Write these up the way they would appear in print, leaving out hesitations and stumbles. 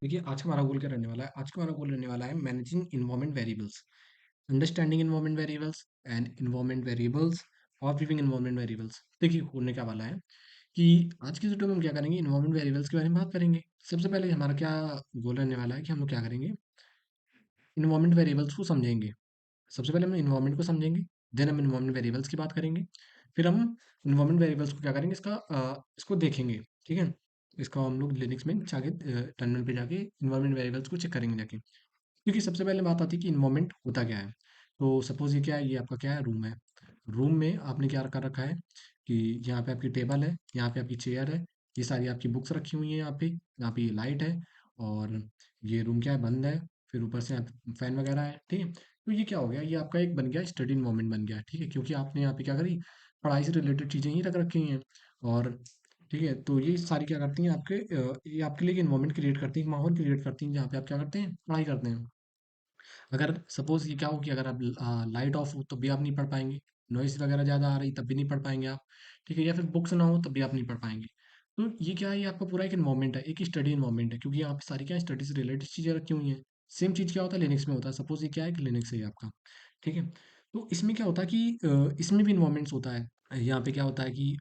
देखिए, आज का हमारा गोल क्या रहने वाला है? आज का हमारा गोल रहने वाला है managing environment variables, understanding environment variables and environment variables और विविंग एनवायरनमेंट वेरिएबल्स। देखिए, होने क्या वाला है कि आज की वीडियो में हम क्या करेंगे, एनवायरनमेंट वेरिएबल्स के बारे में बात करेंगे। सबसे पहले हमारा क्या गोल रहने वाला है कि हम लोग क्या करेंगे, एनवायरनमेंट वेरिएबल्स को समझेंगे। सबसे पहले हम एनवायरनमेंट को समझेंगे, देन हम एनवायरनमेंट वेरिएबल्स की बात करेंगे, फिर हम एनवायरनमेंट वेरिएबल्स को क्या करेंगे, इसको देखेंगे। ठीक है, इसको हम लोग लिनक्स में जाके टर्मिनल पे जाके एनवायरनमेंट वेरिएबल्स को चेक करेंगे जाके। क्योंकि सबसे पहले बात आती है कि इन्वायरमेंट होता क्या है। तो सपोज ये क्या है, ये आपका क्या है, रूम है। रूम में आपने क्या कर रखा है कि यहाँ पे आपकी टेबल है, यहाँ पे आपकी चेयर है, ये सारी आपकी बुक्स रखी हुई हैं यहाँ पे ये लाइट है, और ये रूम क्या है, बंद है। फिर ऊपर से यहाँ फैन वगैरह है। ठीक है, तो ये क्या हो गया, ये आपका एक बन गया स्टडी इन्वायरमेंट बन गया। ठीक है, क्योंकि आपने यहाँ पे क्या करी, पढ़ाई से रिलेटेड चीज़ें ही रख रखी हैं। और ठीक है, तो ये सारी क्या करती हैं ये आपके लिए इन्वायरमेंट क्रिएट करती हैं, एक माहौल क्रिएट करती हैं जहाँ पे आप क्या करते हैं, पढ़ाई करते हैं। अगर सपोज़ ये क्या हो कि अगर आप लाइट ऑफ हो तब भी आप नहीं पढ़ पाएँगे, नॉइज़ वगैरह ज़्यादा आ रही तब भी नहीं पढ़ पाएँगे आप, ठीक है? या फिर बुक्स ना हो तब भी आप नहीं पढ़ पाएँगे। तो ये क्या है, ये आपका पूरा एक एनवायरनमेंट है, एक स्टडी एनवायरनमेंट है, क्योंकि यहाँ पे सारी क्या है, स्टडी से रिलेटेड चीज़ें रखी हुई हैं। सेम चीज़ क्या होता है, लिनक्स में होता है। सपोज़ ये क्या है कि लिनक्स है ये आपका, ठीक है? तो इसमें क्या होता है कि इसमें भी एनवायरनमेंट्स होता है। यहाँ पे क्या होता है कि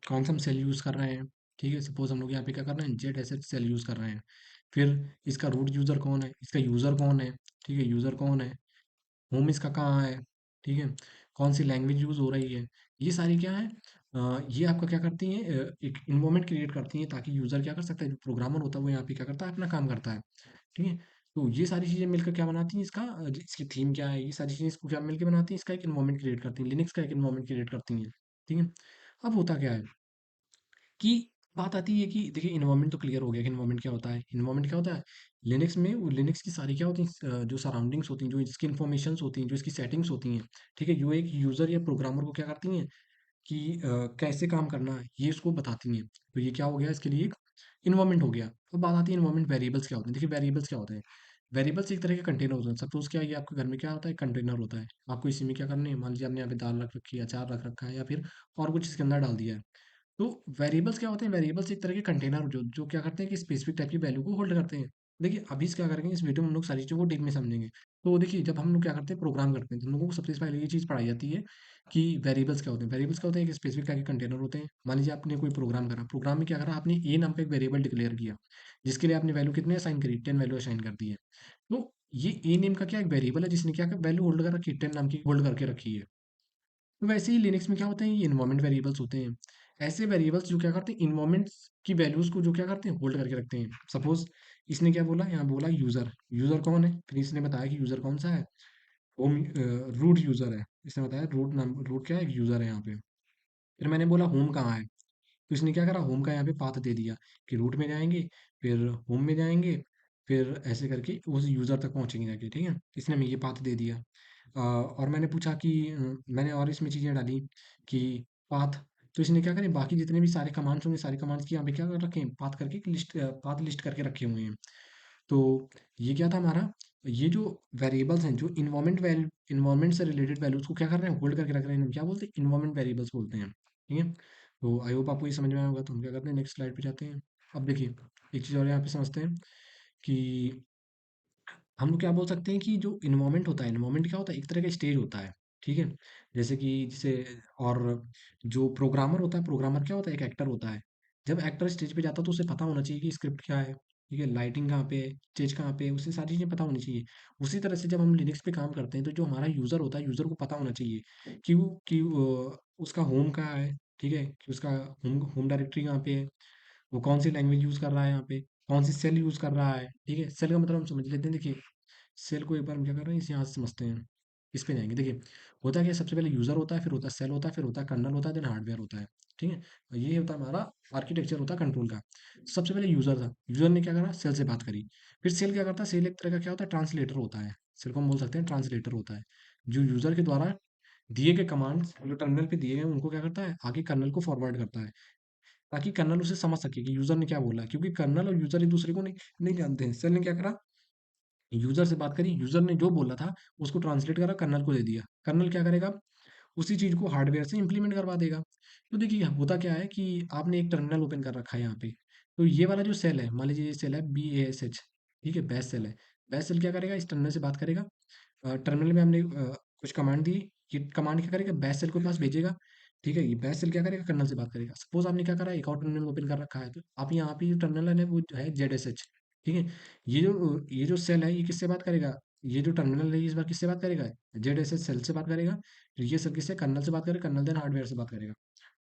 कौन सा हम सेल यूज़ कर रहे हैं, ठीक है? सपोज़ हम लोग यहाँ पे क्या कर रहे हैं, जेडएसएच सेल यूज़ कर रहे हैं। फिर इसका रूट यूज़र कौन है, इसका यूज़र कौन है, ठीक है? यूज़र कौन है, होम इसका कहाँ है, ठीक है? कौन सी लैंग्वेज यूज़ हो रही है, ये सारी क्या है, ये आपका क्या करती हैं, एक इन्वायरमेंट क्रिएट करती हैं ताकि यूज़र क्या कर सकता है, जो प्रोग्रामर होता है वो यहाँ पे क्या करता है, अपना काम करता है। ठीक है? तो ये सारी चीज़ें मिलकर क्या बनाती हैं, इसकी थीम क्या है, ये सारी चीज़ें इसको क्या मिलके बनाती हैं, इसका एक इन्वायरमेंट क्रिएट करती हैं, लिनक्स का एक इन्वायरमेंट क्रिएट करती हैं। ठीक है? अब होता क्या है कि बात आती है कि देखिए, एनवायरनमेंट तो क्लियर हो गया कि एनवायरनमेंट क्या होता है। एनवायरनमेंट क्या होता है, लिनक्स में वो लिनक्स की सारी क्या होती हैं, जो सराउंडिंग्स होती हैं, जो इसकी इन्फॉर्मेशंस होती हैं, जो इसकी सेटिंग्स होती हैं, ठीक है, जो एक यूज़र या प्रोग्रामर को क्या करती हैं कि कैसे काम करना है, ये उसको बताती हैं। तो ये क्या हो गया, इसके लिए एक एनवायरनमेंट हो गया। अब बात आती है एनवायरनमेंट वेरिएबल्स क्या होते हैं। देखिए, वेरिएबल्स क्या होते हैं, वेरिएबल्स एक तरह के कंटेनर होते हैं। सपोज क्या है, ये आपके घर में क्या होता है, कंटेनर होता है। आपको इसी में क्या करना है, मान लीजिए आपने यहाँ पे दाल रख रखी है, अचार रख रखा है, या फिर और कुछ इसके अंदर डाल दिया है। तो वेरिएबल्स क्या होते हैं, वेरिएबल्स एक तरह के कंटेनर जो जो क्या करते हैं कि स्पेसिफिक टाइप की वैल्यू को होल्ड करते हैं। देखिए, अभी क्या करेंगे, इस वीडियो में हम लोग सारी चीज़ों को डीप में समझेंगे। तो देखिए, जब हम लोग क्या करते हैं, प्रोग्राम करते हैं, तो हम लोगों को सबसे पहले ये चीज़ पढ़ाई जाती है कि वेरिएबल्स क्या होते हैं। वेरिएबल्स क्या होते हैं, एक स्पेसिफिक टाइप के कंटेनर होते हैं। मान लीजिए आपने कोई प्रोग्राम करा, प्रोग्राम में क्या करा, आपने ए नाम का एक वेरिएबल डिक्लेयर किया, जिसके लिए आपने वैल्यू कितने असाइन करी, 10 वैल्यू असाइन कर दी है। तो ये ए नेम का क्या एक वेरिएबल है, जिसने क्या वैल्यू होल्ड कर रखी है, 10 नाम की होल्ड करके रखी है। तो वैसे ही लिनक्स में क्या होते हैं, ये इन्वायरमेंट वेरिएबल्स होते हैं। ऐसे वेरिएबल्स जो क्या करते हैं, इन्वायरमेंट्स की वैल्यूज को जो क्या करते हैं, होल्ड करके रखते हैं। सपोज इसने क्या बोला, यहाँ बोला यूजर, यूजर कौन है, फिर इसने बताया कि यूजर कौन सा है, होम रूट यूजर है। इसने बताया रूट नाम, रूट क्या है, एक यूजर है यहाँ पे। फिर मैंने बोला होम कहाँ है, तो इसने क्या करा, होम का यहाँ पे पाथ दे दिया कि रूट में जाएंगे, फिर होम में जाएंगे, फिर ऐसे करके उस यूज़र तक पहुँचेंगे जाके। ठीक है, इसने हमें ये पाथ दे दिया। और मैंने पूछा कि मैंने और इसमें चीज़ें डाली कि पाथ, तो इसने क्या करें, बाकी जितने भी सारे कमांड्स होंगे, सारे कमांड्स की यहाँ पे क्या कर रखे हैं, पाथ करके एक लिस्ट, पाथ लिस्ट करके रखे हुए हैं। तो ये क्या था हमारा, ये जो वेरिएबल्स हैं, जो इन्वायरमेंट से रिलेटेड वैल्यूज को क्या कर रहे हैं, होल्ड करके रख रहे हैं, हम क्या बोलते हैं, इन्वायरमेंट वेरिएबल्स बोलते हैं। ठीक है, तो आई होप आपको ये समझ में आया होगा। तो हम क्या करते हैं, नेक्स्ट स्लाइड पे जाते हैं। अब देखिए, एक चीज़ और यहाँ पे समझते हैं कि हम लोग क्या बोल सकते हैं कि जो इन्वायरमेंट होता है, इन्वायरमेंट क्या होता है, एक तरह का स्टेज होता है। ठीक है, जैसे कि जिसे, और जो प्रोग्रामर होता है, प्रोग्रामर क्या होता है, एक एक्टर होता है। जब एक्टर स्टेज पे जाता है तो उसे पता होना चाहिए कि स्क्रिप्ट क्या है, ठीक है, लाइटिंग कहाँ पे है, स्टेज कहाँ पे है, उसे सारी चीज़ें पता होनी चाहिए। उसी तरह से जब हम लिनक्स पे काम करते हैं, तो जो हमारा यूज़र होता है, यूज़र को पता होना चाहिए कि उसका होम कहाँ है, ठीक है, कि उसका होम होम डायरेक्टरी कहाँ पे है, वो कौन सी लैंग्वेज यूज़ कर रहा है यहाँ पे, कौन सी सेल यूज़ कर रहा है। ठीक है, सेल का मतलब हम समझ लेते हैं। देखिए, सेल को एक बार हम क्या कर रहे हैं, इस यहाँ से समझते हैं। इस पे जाएंगे। देखिए, होता क्या है, सबसे पहले यूज़र होता है, फिर होता है सेल होता है, फिर होता है कर्नल होता है, देन हार्डवेयर होता है। ठीक है, और ये होता है हमारा आर्किटेक्चर होता है कंट्रोल का। सबसे पहले यूज़र था, यूज़र ने क्या करा, सेल से बात करी। फिर सेल क्या करता है, सेल एक तरह का क्या होता है, ट्रांसलेटर होता है। सेल को हम बोल सकते हैं ट्रांसलेटर होता है, जो यूज़र के द्वारा दिए गए कमांड्स जो टर्मिनल पे दिए गए उनको क्या करता है, आगे कर्नल को फॉरवर्ड करता है, ताकि कर्नल उसे समझ सके कि यूज़र ने क्या बोला है। क्योंकि कर्नल और यूज़र एक दूसरे को नहीं नहीं जानते हैं। सेल ने क्या करा, यूज़र से बात करी, यूज़र ने जो बोला था उसको ट्रांसलेट करा, कर्नल को दे दिया। कर्नल क्या करेगा, उसी चीज़ को हार्डवेयर से इम्प्लीमेंट करवा देगा। तो देखिए, होता क्या है कि आपने एक टर्मिनल ओपन कर रखा है यहाँ पे, तो ये वाला जो सेल है, मान लीजिए ये सेल है BASH, ठीक है, बैश सेल है। बैश सेल क्या करेगा, इस टर्मिनल से बात करेगा। टर्मिनल में हमने कुछ कमांड दी, ये कमांड क्या करेगा, बैश सेल के पास भेजेगा। ठीक है, ये बैश सेल क्या करेगा, कर्नल से बात करेगा। सपोज आपने क्या करा, एक और टर्मिनल ओपन कर रखा है, तो आप यहाँ पे जो टर्मिनल है वो जो है ZSH। ठीक है, ये जो सेल है ये किससे बात करेगा, ये जो टर्मिनल है ये इस बार किससे बात करेगा, ZSH सेल से बात करेगा। फिर ये सेल किससे, कर्नल से बात करेगा, कर्नल देन हार्डवेयर से बात करेगा।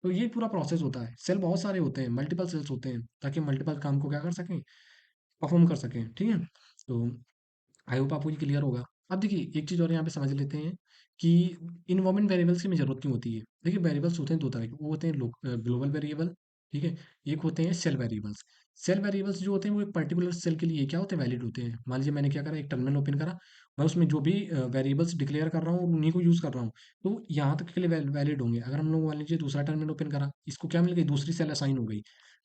तो ये पूरा प्रोसेस होता है। सेल बहुत सारे होते हैं, मल्टीपल सेल्स होते हैं, ताकि मल्टीपल काम को क्या कर सकें, परफॉर्म कर सकें। ठीक है, तो आई होप आपको ये क्लियर होगा। अब देखिए एक चीज़ और यहाँ पे समझ लेते हैं कि इन्वायरमेंट वेरिएबल्स की हमें ज़रूरत क्यों होती है। देखिए वेरिएबल्स होते हैं दो तरह के, वो होते हैं ग्लोबल वेरिएबल। ठीक है, एक होते हैं सेल वेरिएबल्स। सेल वेरिएबल्स जो होते हैं वो एक पर्टिकुलर सेल के लिए क्या होते हैं, वैलिड होते हैं। मान लीजिए मैंने क्या करा, एक टर्मिनल ओपन करा, मैं उसमें जो भी वेरिएबल्स डिक्लेयर कर रहा हूँ उन्हीं को यूज़ कर रहा हूँ, तो यहाँ तक के लिए वैलिड होंगे। अगर हम लोग मान लीजिए दूसरा टर्मिनल ओपन करा, इसको क्या मिल गई, दूसरी सेल असाइन हो गई,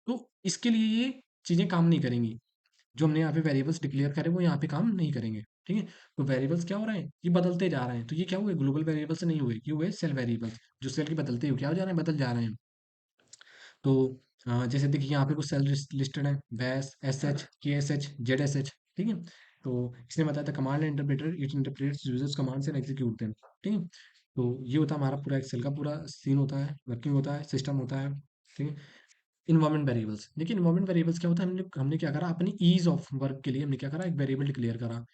तो इसके लिए ये चीज़ें काम नहीं करेंगी। जो हमने यहाँ पे वेरिएबल्स डिक्लेयर करे वो यहाँ पे काम नहीं करेंगे। ठीक है, तो वेरिएबल्स क्या हो रहे हैं, ये बदलते जा रहे हैं। तो ये क्या हुए, ग्लोबल वेरिएबल्स नहीं हुए, ये हुए सेल वेरिएबल्स। जो सेल के बदलते हुए क्या हो जा रहे हैं, बदल जा रहे हैं। तो जैसे देखिए यहाँ पे कुछ सेल लिस्टेड है, बैश, SH, KSH, ZSH। ठीक है, तो इसने बताया था command interpreter, it interprets users commands and execute them. ठीक है, तो ये होता है हमारा पूरा एक्सेल का पूरा सीन होता है, वर्किंग होता है, सिस्टम होता है। ठीक है, इन्वायरमेंट वेरिएबल्स, देखिए इन्वायरमेंट वेरिएबल्स क्या होता है, हमने हमने क्या करा, अपनी ईज ऑफ वर्क के लिए हमने क्या करा, एक वेरिएबल डिक्लेयर करा।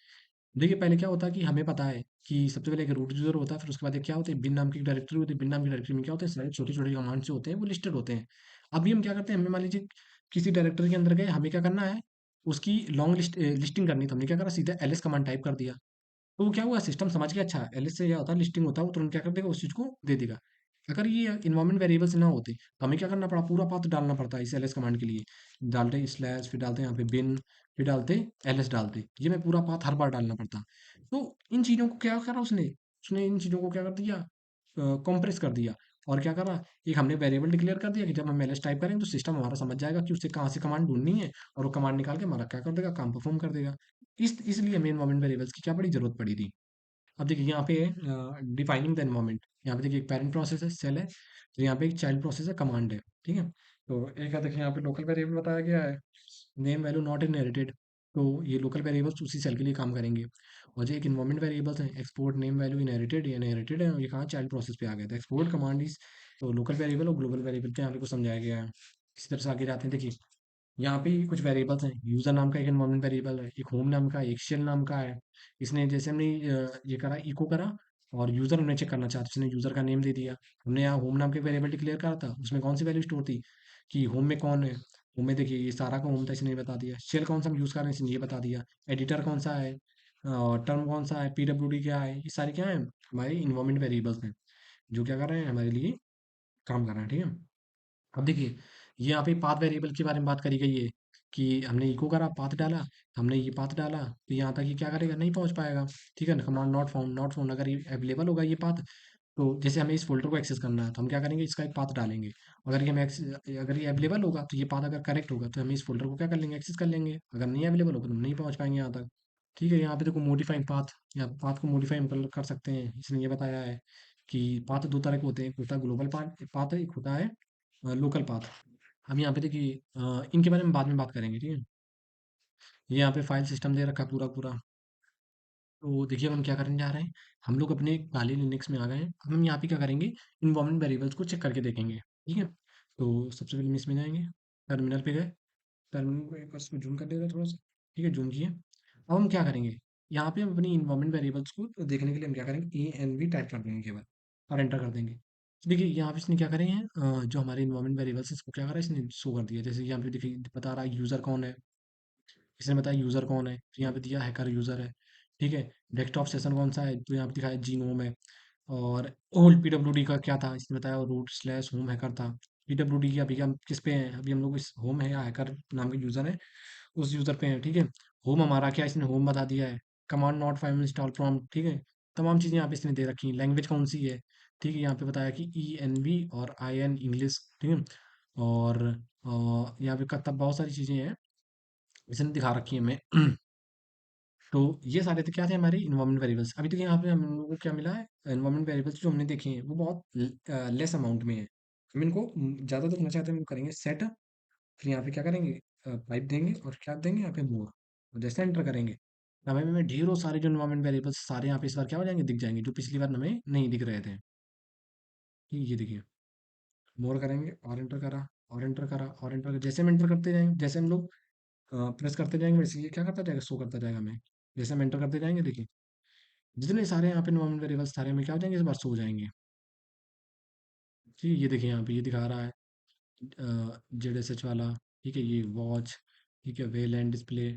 देखिए पहले क्या होता है कि हमें पता है कि सबसे पहले एक रूट यूजर होता है, फिर उसके बाद एक क्या होते हैं, बिन नाम की डायरेक्टरी होती है। बिन नाम की डायरेक्टरी में क्या होते हैं, सारे छोटे छोटे कमांड्स जो होते हैं वो लिस्टेड होते हैं। अभी हम क्या करते हैं, हमें मान लीजिए किसी डायरेक्टरी के अंदर गए, हमें क्या करना है, उसकी लॉन्ग लिस्टिंग करनी, तो हमने क्या करा, सीधा LS कमांड टाइप कर दिया। तो वो क्या हुआ, सिस्टम समझ गया, अच्छा एलएस से क्या होता है, लिस्टिंग होता है, वो तुरंत क्या कर देगा, उस चीज़ को दे देगा। अगर ये इन्वायरमेंट वेरिएबल्स ना होते तो हमें क्या करना पड़ा, पूरा पाथ डालना पड़ता है इस एलएस कमांड के लिए। डालते स्लैश, फिर डालते यहाँ पे बिन, फिर डालते एलएस डालते, ये मैं पूरा पाथ हर बार डालना पड़ता। तो इन चीज़ों को क्या करा उसने, उसने इन चीज़ों को क्या कर दिया, कॉम्प्रेस कर दिया। और क्या करा, एक हमने वेरिएबल डिक्लेयर कर दिया कि जब हम एलएस टाइप करेंगे तो सिस्टम हमारा समझ जाएगा कि उसे कहाँ से कमांड ढूंढनी है, और वो कमांड निकाल के हमारा क्या कर देगा, काम परफॉर्म कर देगा। इसलिए हमें इन्वायरमेंट वेरिएबल्स की क्या बड़ी जरूरत पड़ी थी। अब देखिए यहाँ पे डिफाइनिंग द एनवायरनमेंट, यहाँ पे देखिए एक पेरेंट प्रोसेस है, सेल है, तो यहाँ पे एक चाइल्ड प्रोसेस है, कमांड है। ठीक है, तो एक है देखिए यहाँ पे लोकल वेरिएबल बताया गया है, नेम वैल्यू नॉट इनहेरिटेड। तो ये लोकल वेरिएबल्स उसी सेल के लिए काम करेंगे। और जो एक इन्वायरमेंट वेरिएबल्स हैं, एक्सपोर्ट नेम वैल्यू इनहेरिटेड, ये इनहेरिटेड है, और ये कहाँ चाइल्ड प्रोसेस पे आ गया था। एक्सपोर्ट कमांड इज, तो लोकल वेरिएबल और ग्लोबल वेरिएबल के यहाँ पे कुछ समझाया गया है। इसी तरह से आगे जाते हैं, देखिए यहाँ पे कुछ वेरिएबल्स हैं, यूजर नाम का एक एनवायरनमेंट वेरिएबल है, एक होम नाम का, एक शेल नाम का है। इसने जैसे हमने ये करा, इको करा, और यूजर हमने चेक करना चाहते, इसने यूजर का नेम दे दिया। हमने यहाँ होम नाम के वेरिएबल डिक्लेयर करा था, उसमें कौन सी वैल्यू स्टोर थी, कि होम में कौन है। होम में देखिए ये सारा का होम था, इसने ये बता दिया। शेल कौन सा हम यूज कर रहे हैं, इसने ये बता दिया। एडिटर कौन सा है, टर्म कौन सा है, PWD क्या है, ये सारे क्या है, हमारे इन्वायरमेंट वेरिएबल्स हैं, जो क्या कर रहे हैं, हमारे लिए काम कर रहे हैं। ठीक है, अब देखिए ये यहाँ पे पाथ वेरिएबल के बारे में बात करी गई है, कि हमने इको करा, पाथ डाला, हमने ये पाथ डाला, तो यहाँ तक ये क्या करेगा, नहीं पहुंच पाएगा। ठीक है ना, command not found, not found, अगर ये अवेलेबल होगा ये पाथ, तो जैसे हमें इस फोल्डर को एक्सेस करना है तो हम क्या करेंगे, इसका एक पाथ डालेंगे। अगर ये हमें अगर ये अवेलेबल होगा, तो ये पाथ अगर करेक्ट होगा, तो हम इस फोल्डर को क्या कर लेंगे, एक्सेस कर लेंगे। अगर नहीं अवेलेबल होगा तो हम नहीं पहुंच पाएंगे यहाँ तक। ठीक है, यहाँ पे देखो मॉडिफाइंग पाथ, या पाथ को मॉडिफाई हम कर सकते हैं। इसने ये बताया है कि पाथ दो तरह के होते हैं, एक होता है ग्लोबल पाथ पाथ है, एक होता है लोकल पाथ। हम यहाँ पे देखिए इनके बारे में बाद में बात करेंगे। ठीक है, ये यहाँ पे फाइल सिस्टम दे रखा है पूरा पूरा। तो देखिए अब हम क्या करने जा रहे हैं, हम लोग अपने काली लिनक्स में आ गए हैं। अब हम यहाँ पे क्या करेंगे, इन्वायरमेंट वेरिएबल्स को चेक करके देखेंगे। ठीक है, तो सबसे पहले हम इसमें जाएंगे, टर्मिनल पे गए, टर्मिनल को एक बार इसको जूम कर देगा थोड़ा सा। ठीक है, जूम किए। अब हम क्या करेंगे, यहाँ पे हम अपनी इन्वायरमेंट वेरिएबल्स को देखने के लिए हम क्या करेंगे, ANV टाइप कर देंगे केवल, और एंटर कर देंगे। देखिए यहाँ पे इसने क्या करें हैं, जो हमारे इन्वायरमेंट वेरिएबल्स इसको क्या करा, इसने शो कर दिया। जैसे यहाँ पे देखिए बता रहा है यूज़र कौन है, इसने बताया यूज़र कौन है, फिर यहाँ पे दिया हैकर यूज़र है। ठीक है, डेस्कटॉप सेशन कौन सा है, तो यहाँ पे दिखाया जीनोम है। और ओल्ड PWD का क्या था, इसने बताया रूट स्लैश होम हैकर था। PWD की अभी हम किस पे हैं, अभी हम लोग इस होम है या हैकर नाम के यूज़र है, उस यूज़र पे हैं। ठीक है, होम हमारा क्या है, इसने होम बता दिया है। Command not file install from, ठीक है, तमाम चीज़ें यहाँ पे इसने दे रखी हैं। लैंग्वेज कौन सी है, ठीक है, यहाँ पे बताया कि ENV और IN इंग्लिश। ठीक है, और यहाँ पे तब बहुत सारी चीज़ें हैं इसने दिखा रखी है हमें। तो ये सारे थे क्या थे, हमारे इन्वायरमेंट वेरिएबल्स। अभी तक यहाँ पे हम लोगों को क्या मिला है, इन्वायरमेंट वेरिएबल्स जो हमने देखे हैं वो बहुत लेस अमाउंट में है। हम इनको ज़्यादा देखना चाहते हैं, हम करेंगे सेट, फिर यहाँ पे क्या करेंगे, पाइप देंगे, और क्या देंगे यहाँ पे मोर। और जैसे एंटर करेंगे, हमें ढेरों सारे जो इन्वायरमेंट वेरिएबल्स सारे यहाँ पे इस बार क्या हो जाएंगे, दिख जाएंगे, जो पिछली बार हमें नहीं दिख रहे थे। ये देखिए, मोर करेंगे और एंटर करा और एंटर करा और एंटर, जैसे हम एंटर करते जाएंगे, जैसे हम लोग प्रेस करते जाएंगे, वैसे ये क्या करता जाएगा, शो करता जाएगा हमें। जैसे हम एंटर करते जाएंगे, देखिए जितने सारे यहाँ पे इन्वायरमेंट वेरिएबल्स सारे हमें क्या हो जाएंगे, इस बार शो हो जाएंगे। ठीक है, ये देखिए यहाँ पे ये दिखा रहा है जेड एस एच वाला। ठीक है, ये वॉच, ठीक है, वेल एंड डिस्प्ले,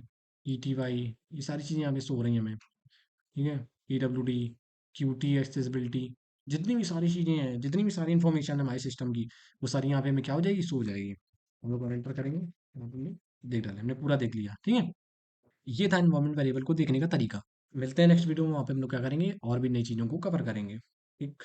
ई टी वाई, ये सारी चीज़ें यहाँ पे शो हो रही हैं हमें। ठीक है, P W D, Q T accessibility, जितनी भी सारी चीज़ें हैं, जितनी भी सारी इन्फॉर्मेशन है हमारे सिस्टम की, वो सारी यहाँ पे हमें क्या हो जाएगी, शो हो जाएगी। हम लोग एंटर करेंगे, यहाँ पे हमने देख डाला, हमने पूरा देख लिया। ठीक है, ये था इन्वायरमेंट वेरिएबल को देखने का तरीका। मिलते हैं नेक्स्ट वीडियो में, वहाँ पे हम लोग क्या करेंगे, और भी नई चीज़ों को कवर करेंगे। ठीक।